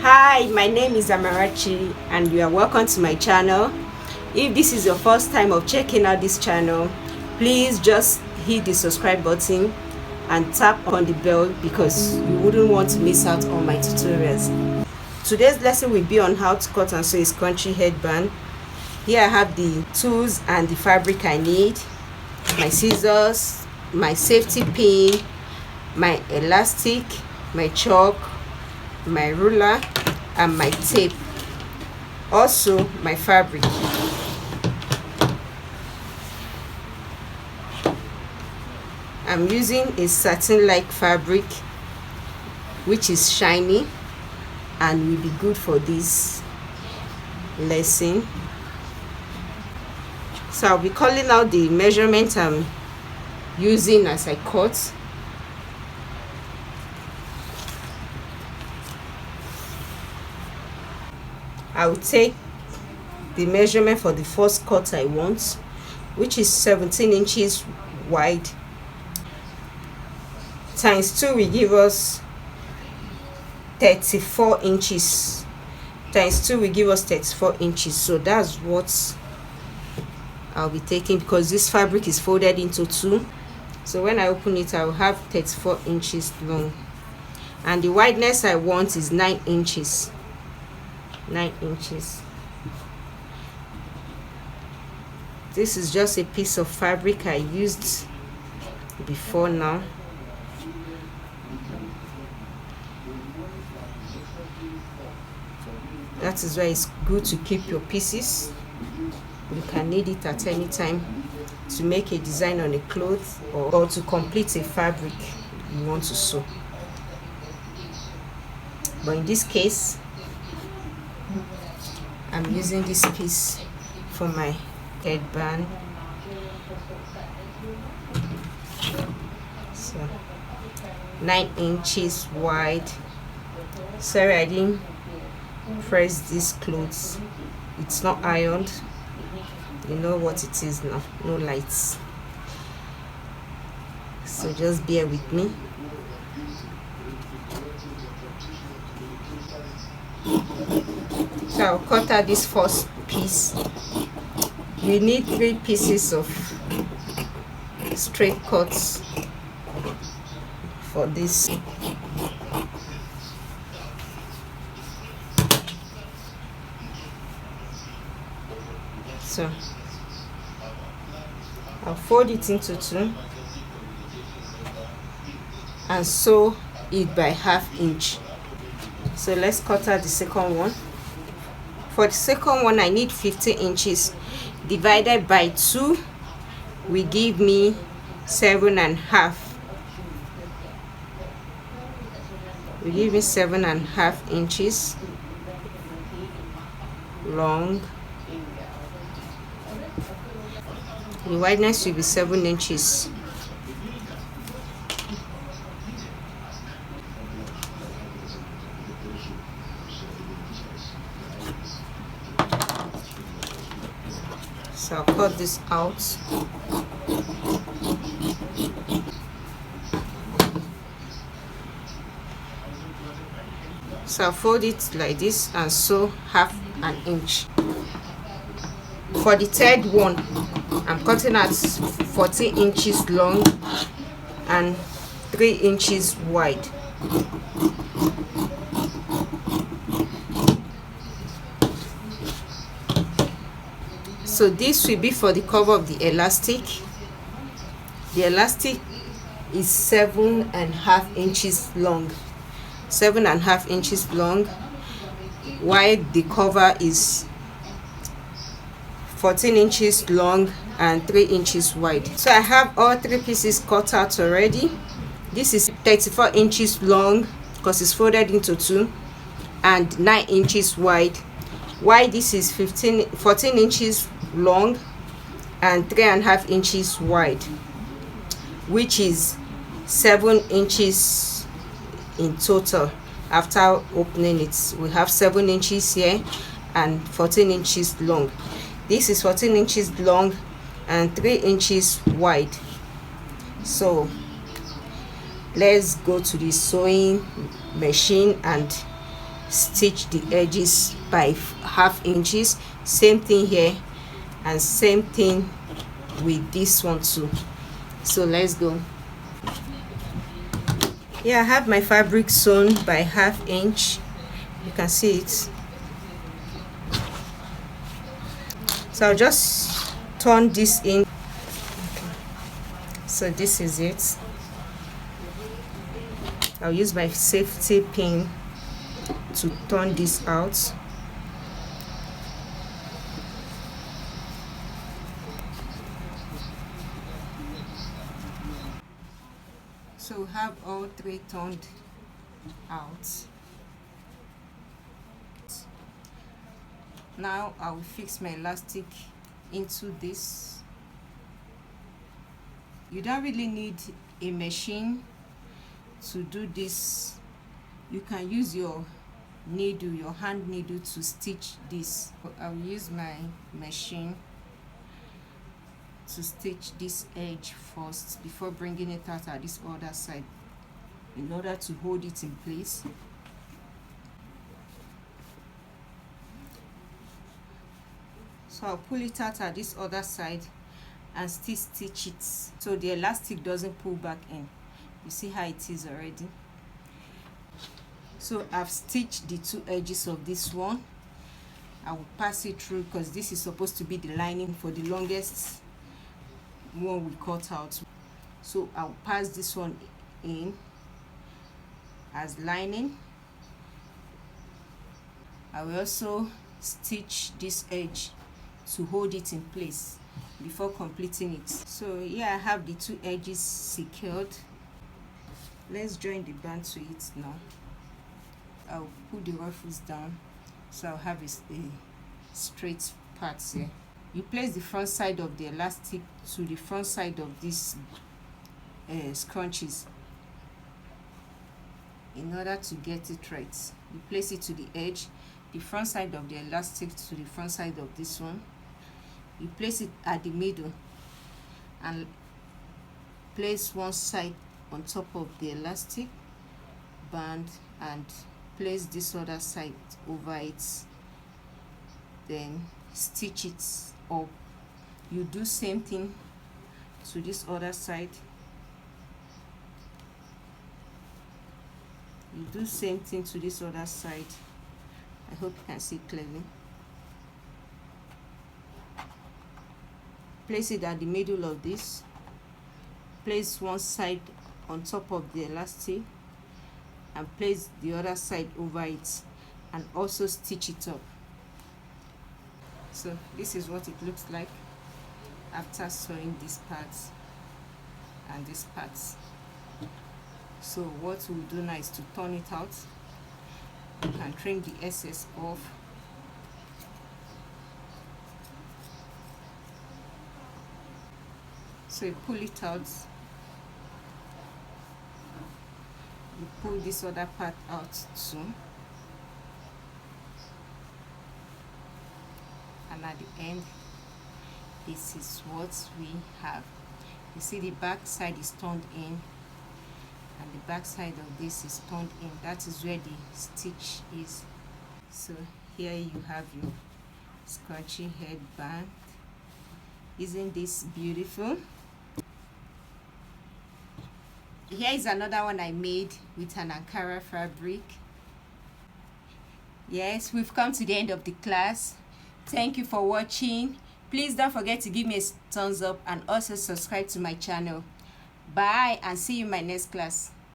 Hi, my name is Amarachi and you are welcome to my channel. If this is your first time of checking out this channel, please just hit the subscribe button and tap on the bell because you wouldn't want to miss out on my tutorials. Today's lesson will be on how to cut and sew a scrunchie headband. Here I have the tools and the fabric I need, my scissors, my safety pin, my elastic, my chalk, my ruler and my tape, also my fabric. I'm using a satin like fabric which is shiny and will be good for this lesson. So I'll be calling out the measurement I'm using as I cut. I will take the measurement for the first cut I want, which is 17 inches wide, times 2 will give us 34 inches. Times 2 will give us 34 inches. So that's what I'll be taking because this fabric is folded into 2. So when I open it, I will have 34 inches long. And the wideness I want is 9 inches. 9 inches. This is just a piece of fabric I used before now. That is why it's good to keep your pieces. You can need it at any time to make a design on a cloth or to complete a fabric you want to sew. But in this case, I'm using this piece for my headband. So 9 inches wide. Sorry I didn't press these clothes. It's not ironed. You know what it is now. No lights. So just bear with me. So I'll cut out this first piece. We need 3 pieces of straight cuts for this. So I'll fold it into 2 and sew it by 1/2 inch. So let's cut out the second one. For the second one, I need 15 inches divided by 2 will give me 7.5. Will give me 7.5 inches long. The wideness will be 7 inches. So I'll cut this out. So I'll fold it like this and sew 1/2 inch. For the third one, I'm cutting at 14 inches long and 3 inches wide. So this will be for the cover of the elastic. The elastic is 7.5 inches long. 7.5 inches long, while the cover is 14 inches long and 3 inches wide. So I have all 3 pieces cut out already. This is 34 inches long because it's folded into 2 and 9 inches wide, while this is 14 inches long and 3.5 inches wide, which is 7 inches in total. After opening it, we have 7 inches here and 14 inches long. This is 14 inches long and 3 inches wide. So let's go to the sewing machine and stitch the edges by half inches. Same thing here, and same thing with this one too. So let's go. Yeah, I have my fabric sewn by half inch. You can see it. So I'll just turn this in. So this is it. I'll use my safety pin to turn this out. So we have all three turned out. Now I will fix my elastic into this. You don't really need a machine to do this. You can use your needle, your hand needle, to stitch this. I'll use my machine to stitch this edge first before bringing it out at this other side in order to hold it in place. So I'll pull it out at this other side and still stitch it so the elastic doesn't pull back in. You see how it is already. So I've stitched the two edges of this one. I will pass it through because this is supposed to be the lining for the longest one we cut out. So I'll pass this one in as lining. I will also stitch this edge to hold it in place before completing it. So here I have the two edges secured. Let's join the band to it now. I'll put the ruffles down so I'll have a straight part here. You place the front side of the elastic to the front side of these scrunchies in order to get it right. You place it to the edge, the front side of the elastic to the front side of this one. You place it at the middle and place one side on top of the elastic band and place this other side over it, then stitch it up. You do same thing to this other side. You do same thing to this other side. I hope you can see clearly. Place it at the middle of this. Place one side on top of the elastic and place the other side over it and also stitch it up. So this is what it looks like after sewing this part and this part. So what we'll do now is to turn it out. You can trim the excess off. So you pull it out. You pull this other part out too. And at the end, this is what we have. You see the back side is turned in and the back side of this is turned in. That is where the stitch is. So here you have your scrunchie headband. Isn't this beautiful? Here is another one I made with an Ankara fabric. Yes, we've come to the end of the class. Thank you for watching. Please don't forget to give me a thumbs up and also subscribe to my channel. Bye and see you in my next class.